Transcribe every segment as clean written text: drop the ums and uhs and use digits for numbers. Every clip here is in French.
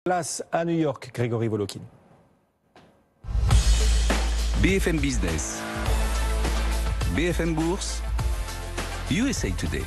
Place à New York, Grégory Volokin. BFM Business, BFM Bourse, USA Today.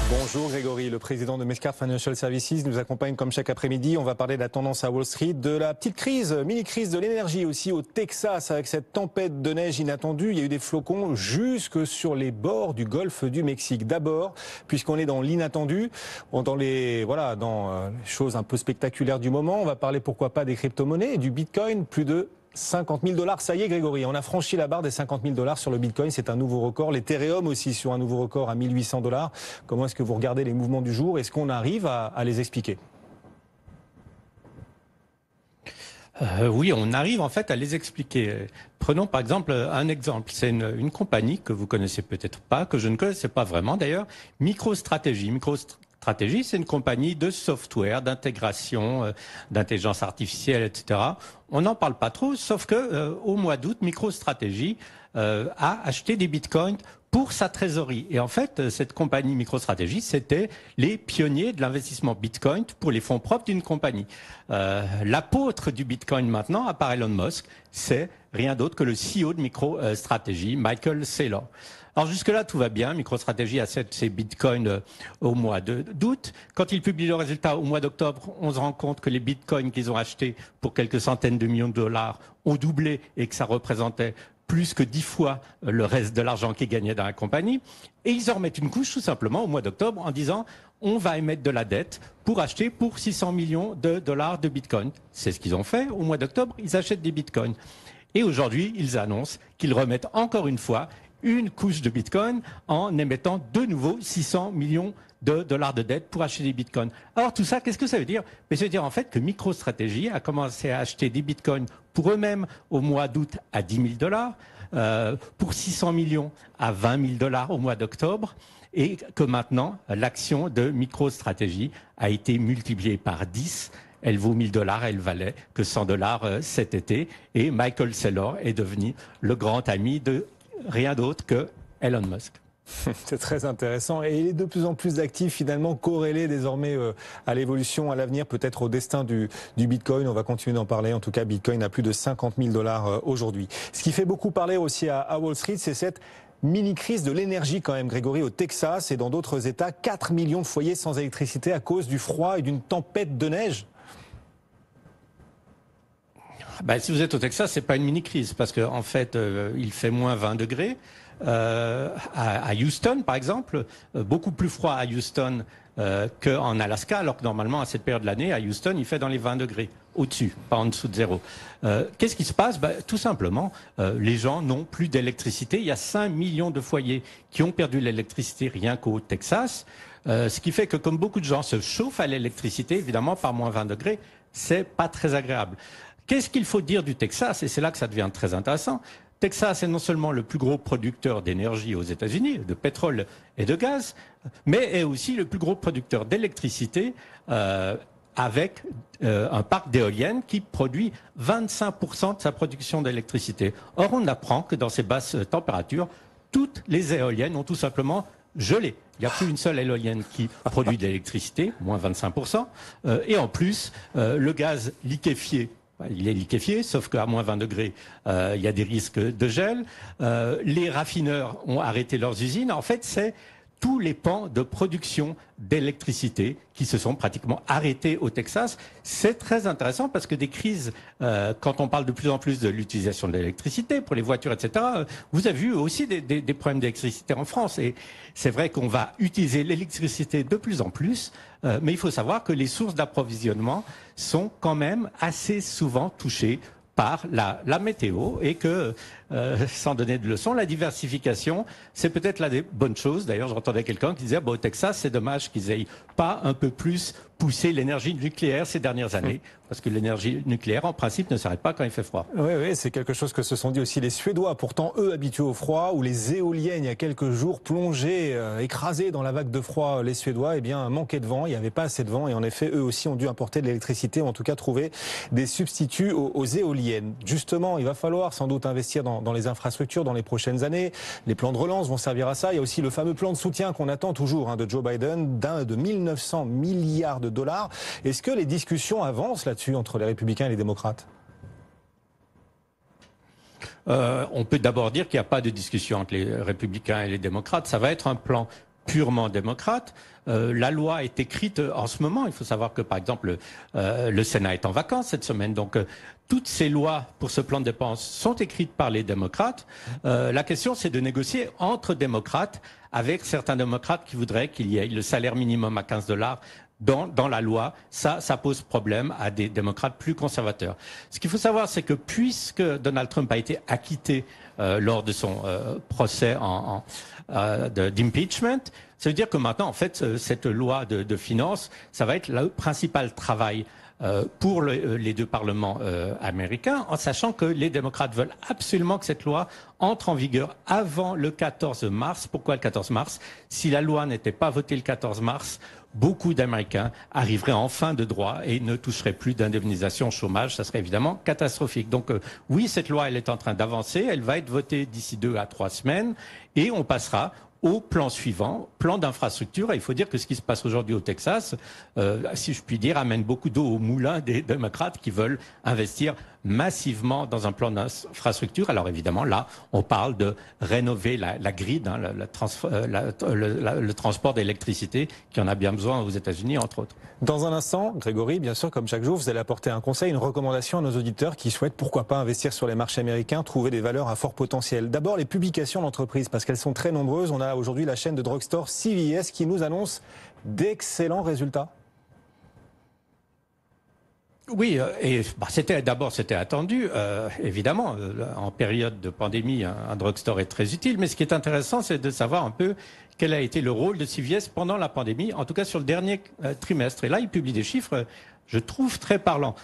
Bonjour Grégory, le président de Mescart Financial Services nous accompagne comme chaque après-midi. On va parler de la tendance à Wall Street, de la petite crise, mini-crise de l'énergie aussi au Texas avec cette tempête de neige inattendue. Il y a eu des flocons jusque sur les bords du golfe du Mexique. D'abord, puisqu'on est dans l'inattendu, dans les choses un peu spectaculaires du moment, on va parler pourquoi pas des crypto-monnaies et du Bitcoin, plus de 50 000 $. Ça y est, Grégory, on a franchi la barre des 50 000 $ sur le Bitcoin. C'est un nouveau record. L'Ethereum aussi sur un nouveau record à 1 800 $. Comment est-ce que vous regardez les mouvements du jour? Est-ce qu'on arrive à les expliquer? Oui, on arrive en fait à les expliquer. Prenons par exemple un exemple. C'est une compagnie que vous connaissez peut-être pas, que je ne connaissais pas vraiment d'ailleurs, MicroStrategy. MicroStrategy, c'est une compagnie de software, d'intégration, d'intelligence artificielle, etc. On n'en parle pas trop, sauf que au mois d'août, MicroStrategy a acheté des bitcoins pour sa trésorerie. Et en fait, cette compagnie MicroStrategy, c'était les pionniers de l'investissement Bitcoin pour les fonds propres d'une compagnie. L'apôtre du Bitcoin maintenant, à part Elon Musk, c'est rien d'autre que le CEO de MicroStrategy, Michael Saylor. Alors jusque-là, tout va bien. MicroStrategy achète ses bitcoins au mois d'août. Quand ils publient le résultat au mois d'octobre, on se rend compte que les bitcoins qu'ils ont achetés pour quelques centaines de millions de dollars ont doublé et que ça représentait plus que 10 fois le reste de l'argent qu'ils gagnaient dans la compagnie. Et ils en remettent une couche tout simplement au mois d'octobre en disant on va émettre de la dette pour acheter pour 600 millions de dollars de bitcoin. C'est ce qu'ils ont fait. Au mois d'octobre, ils achètent des bitcoins. Et aujourd'hui, ils annoncent qu'ils remettent encore une fois une couche de bitcoin en émettant de nouveau 600 millions de dollars de dette pour acheter des bitcoins. Alors tout ça, qu'est-ce que ça veut dire? Ça veut dire en fait que MicroStrategy a commencé à acheter des bitcoins pour eux-mêmes au mois d'août à 10 000 $, pour 600 millions à 20 000 $ au mois d'octobre, et que maintenant l'action de MicroStrategy a été multipliée par 10. Elle vaut 1 000 $, elle valait que 100 $ cet été, et Michael Saylor est devenu le grand ami de rien d'autre que Elon Musk. C'est très intéressant et il est de plus en plus d'actifs finalement corrélés désormais à l'évolution, à l'avenir, peut-être au destin du Bitcoin. On va continuer d'en parler. En tout cas, Bitcoin a plus de 50 000 $ aujourd'hui. Ce qui fait beaucoup parler aussi à Wall Street, c'est cette mini-crise de l'énergie quand même, Grégory, au Texas et dans d'autres États. 4 millions de foyers sans électricité à cause du froid et d'une tempête de neige. Si vous êtes au Texas, c'est pas une mini-crise parce que en fait, il fait moins 20 degrés. À Houston, par exemple, beaucoup plus froid à Houston qu'en Alaska, alors que normalement, à cette période de l'année, à Houston, il fait dans les 20 degrés, au-dessus, pas en dessous de zéro. Qu'est-ce qui se passe? Tout simplement, les gens n'ont plus d'électricité. Il y a 5 millions de foyers qui ont perdu l'électricité rien qu'au Texas, ce qui fait que comme beaucoup de gens se chauffent à l'électricité, évidemment, par moins 20 degrés, c'est pas très agréable. Qu'est-ce qu'il faut dire du Texas? Et c'est là que ça devient très intéressant. Texas est non seulement le plus gros producteur d'énergie aux États-Unis, de pétrole et de gaz, mais est aussi le plus gros producteur d'électricité avec un parc d'éoliennes qui produit 25% de sa production d'électricité. Or, on apprend que dans ces basses températures, toutes les éoliennes ont tout simplement gelé. Il n'y a plus une seule éolienne qui produit de l'électricité, moins 25%. Et en plus, le gaz liquéfié, il est liquéfié, sauf qu'à moins 20 degrés, il y a des risques de gel. Les raffineurs ont arrêté leurs usines. En fait, c'est tous les pans de production d'électricité qui se sont pratiquement arrêtés au Texas. C'est très intéressant parce que des crises, quand on parle de plus en plus de l'utilisation de l'électricité pour les voitures, etc., vous avez vu aussi des problèmes d'électricité en France. Et c'est vrai qu'on va utiliser l'électricité de plus en plus, mais il faut savoir que les sources d'approvisionnement sont quand même assez souvent touchées par la météo et que, sans donner de leçons, la diversification, c'est peut-être la des bonnes choses. D'ailleurs, j'entendais quelqu'un qui disait, au Texas, c'est dommage qu'ils aient pas un peu plus poussé l'énergie nucléaire ces dernières années, parce que l'énergie nucléaire, en principe, ne s'arrête pas quand il fait froid. Oui, c'est quelque chose que se sont dit aussi les Suédois, pourtant eux habitués au froid, ou les éoliennes il y a quelques jours plongées, écrasées dans la vague de froid, les Suédois, manquaient de vent, il n'y avait pas assez de vent, et en effet, eux aussi ont dû importer de l'électricité, ou en tout cas trouver des substituts aux éoliennes. Justement, il va falloir sans doute investir dans dans les infrastructures dans les prochaines années. Les plans de relance vont servir à ça. Il y a aussi le fameux plan de soutien qu'on attend toujours de Joe Biden, de 1 900 milliards de dollars. Est-ce que les discussions avancent là-dessus entre les républicains et les démocrates ? On peut d'abord dire qu'il n'y a pas de discussion entre les républicains et les démocrates. Ça va être un plan purement démocrate. La loi est écrite en ce moment. Il faut savoir que, par exemple, le Sénat est en vacances cette semaine. Donc, toutes ces lois pour ce plan de dépenses sont écrites par les démocrates. La question, c'est de négocier entre démocrates avec certains démocrates qui voudraient qu'il y ait le salaire minimum à $15 dans la loi. Ça pose problème à des démocrates plus conservateurs. Ce qu'il faut savoir, c'est que puisque Donald Trump a été acquitté lors de son procès d'impeachment, ça veut dire que maintenant, en fait, cette loi de finances, ça va être le principal travail pour les deux parlements américains, en sachant que les démocrates veulent absolument que cette loi entre en vigueur avant le 14 mars. Pourquoi le 14 mars? Si la loi n'était pas votée le 14 mars, beaucoup d'Américains arriveraient en fin de droit et ne toucheraient plus d'indemnisation chômage. Ça serait évidemment catastrophique. Donc oui, cette loi, elle est en train d'avancer. Elle va être votée d'ici 2 à 3 semaines et on passera au plan suivant, plan d'infrastructure. Et il faut dire que ce qui se passe aujourd'hui au Texas, si je puis dire, amène beaucoup d'eau au moulin des démocrates qui veulent investir massivement dans un plan d'infrastructure. Alors évidemment, là, on parle de rénover la grid, hein, le transport d'électricité qui en a bien besoin aux États-Unis, entre autres. Dans un instant, Grégory, bien sûr, comme chaque jour, vous allez apporter un conseil, une recommandation à nos auditeurs qui souhaitent, pourquoi pas, investir sur les marchés américains, trouver des valeurs à fort potentiel. D'abord, les publications d'entreprises, parce qu'elles sont très nombreuses. On a aujourd'hui la chaîne de drugstore CVS qui nous annonce d'excellents résultats. Oui, et c'était attendu, évidemment. En période de pandémie, un drugstore est très utile. Mais ce qui est intéressant, c'est de savoir un peu quel a été le rôle de CVS pendant la pandémie, en tout cas sur le dernier trimestre. Et là, ils publient des chiffres, je trouve, très parlants.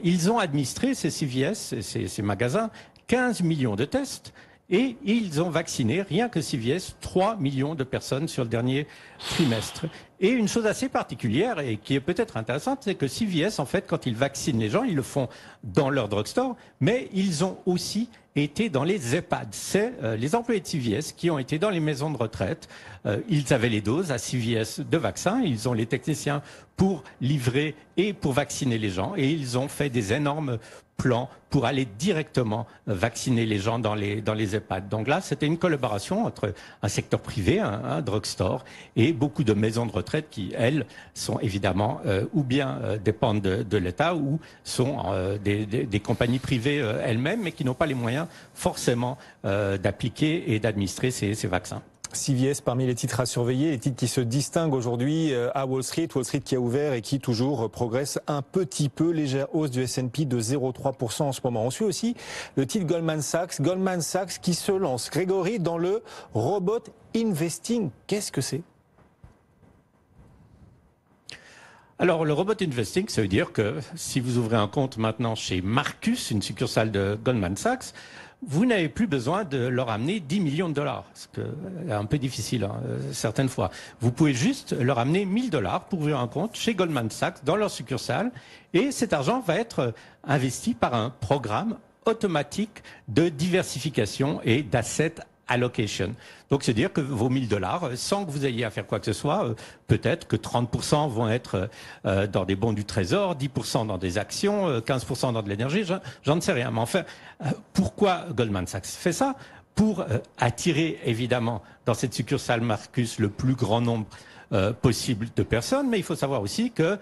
Ils ont administré, ces CVS, ces magasins, 15 millions de tests. Et ils ont vacciné, rien que CVS, 3 millions de personnes sur le dernier trimestre. Et une chose assez particulière et qui est peut-être intéressante, c'est que CVS, en fait, quand ils vaccinent les gens, ils le font dans leur drugstore, mais ils ont aussi été dans les EHPAD. C'est les employés de CVS qui ont été dans les maisons de retraite. Ils avaient les doses à CVS de vaccins. Ils ont les techniciens pour livrer et pour vacciner les gens. Et ils ont fait des énormes plans pour aller directement vacciner les gens dans les EHPAD. Donc là, c'était une collaboration entre un secteur privé, un drugstore, et beaucoup de maisons de retraite qui, elles, sont évidemment ou bien dépendent de l'État ou sont des compagnies privées elles-mêmes, mais qui n'ont pas les moyens forcément d'appliquer et d'administrer ces vaccins. CVS parmi les titres à surveiller, les titres qui se distinguent aujourd'hui à Wall Street qui a ouvert et qui toujours progresse un petit peu, légère hausse du S&P de 0,3% en ce moment. On suit aussi le titre Goldman Sachs qui se lance, Grégory, dans le robot investing. Qu'est-ce que c'est ? Alors, le robot investing, ça veut dire que si vous ouvrez un compte maintenant chez Marcus, une succursale de Goldman Sachs, vous n'avez plus besoin de leur amener 10 millions de dollars, ce qui est un peu difficile certaines fois. Vous pouvez juste leur amener 1 000 $ pour ouvrir un compte chez Goldman Sachs dans leur succursale et cet argent va être investi par un programme automatique de diversification et d'asset allocation. Donc, c'est-à-dire que vos 1 000 $, sans que vous ayez à faire quoi que ce soit, peut-être que 30% vont être dans des bons du Trésor, 10% dans des actions, 15% dans de l'énergie, j'en ne sais rien. Mais enfin, pourquoi Goldman Sachs fait ça? Pour attirer, évidemment, dans cette succursale Marcus, le plus grand nombre possible de personnes. Mais il faut savoir aussi que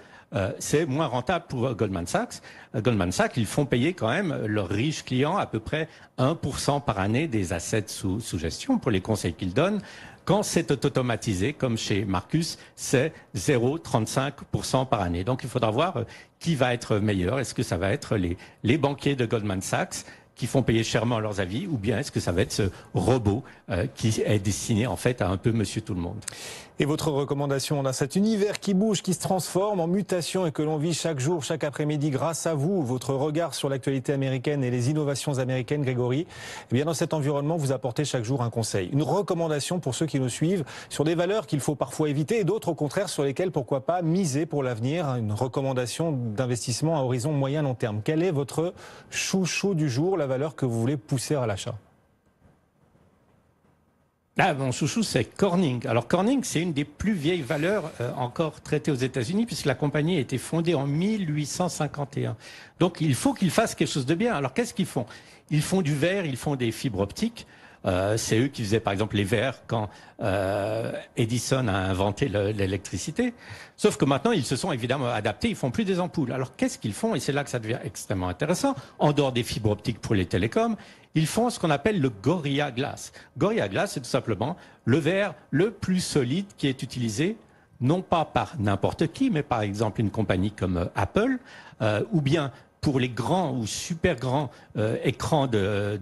c'est moins rentable pour Goldman Sachs. Goldman Sachs, ils font payer quand même leurs riches clients à peu près 1% par année des assets sous gestion pour les conseils qu'ils donnent. Quand c'est automatisé, comme chez Marcus, c'est 0,35% par année. Donc il faudra voir qui va être meilleur. Est-ce que ça va être les banquiers de Goldman Sachs qui font payer chèrement leurs avis, ou bien est-ce que ça va être ce robot qui est destiné en fait à un peu monsieur tout le monde? Et votre recommandation, on a cet univers qui bouge, qui se transforme en mutation et que l'on vit chaque jour, chaque après-midi grâce à vous, votre regard sur l'actualité américaine et les innovations américaines, Grégory. Eh bien, dans cet environnement, vous apportez chaque jour un conseil, une recommandation pour ceux qui nous suivent sur des valeurs qu'il faut parfois éviter et d'autres au contraire sur lesquelles pourquoi pas miser pour l'avenir, une recommandation d'investissement à horizon moyen-long terme. Quel est votre chouchou du jour, la valeur que vous voulez pousser à l'achat? Ah, mon chouchou, c'est Corning. Alors Corning, c'est une des plus vieilles valeurs encore traitées aux États-Unis, puisque la compagnie a été fondée en 1851. Donc il faut qu'ils fassent quelque chose de bien. Alors qu'est-ce qu'ils font? Ils font du verre, ils font des fibres optiques. C'est eux qui faisaient par exemple les verres quand Edison a inventé l'électricité. Sauf que maintenant, ils se sont évidemment adaptés, ils font plus des ampoules. Alors qu'est-ce qu'ils font? Et c'est là que ça devient extrêmement intéressant. En dehors des fibres optiques pour les télécoms, ils font ce qu'on appelle le Gorilla Glass. Gorilla Glass, c'est tout simplement le verre le plus solide qui est utilisé, non pas par n'importe qui, mais par exemple une compagnie comme Apple, ou bien pour les grands ou super grands écrans de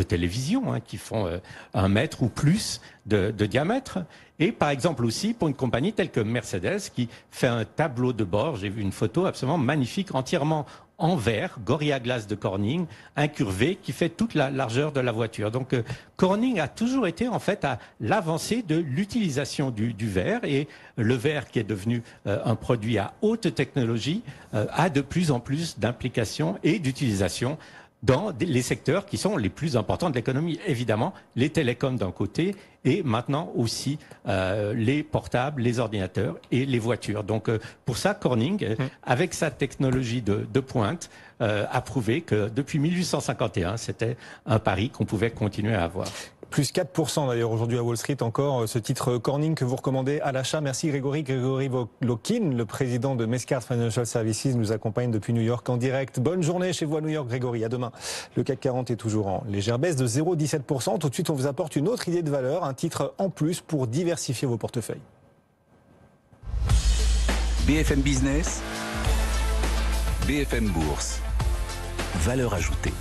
télévision qui font 1 mètre ou plus de diamètre. Et par exemple aussi pour une compagnie telle que Mercedes qui fait un tableau de bord, j'ai vu une photo absolument magnifique, entièrement en verre, Gorilla Glass de Corning, incurvé, qui fait toute la largeur de la voiture. Donc Corning a toujours été en fait à l'avancée de l'utilisation du verre, et le verre qui est devenu un produit à haute technologie a de plus en plus d'implications et d'utilisation dans les secteurs qui sont les plus importants de l'économie. Évidemment, les télécoms d'un côté et maintenant aussi les portables, les ordinateurs et les voitures. Donc pour ça, Corning, avec sa technologie de pointe, a prouvé que depuis 1851, c'était un pari qu'on pouvait continuer à avoir. Plus 4% d'ailleurs aujourd'hui à Wall Street encore, ce titre Corning que vous recommandez à l'achat. Merci Grégory. Grégory Lokin, le président de Mescart Financial Services, nous accompagne depuis New York en direct. Bonne journée chez vous à New York Grégory, à demain. Le CAC 40 est toujours en légère baisse de 0,17%. Tout de suite on vous apporte une autre idée de valeur, un titre en plus pour diversifier vos portefeuilles. BFM Business, BFM Bourse, valeur ajoutée.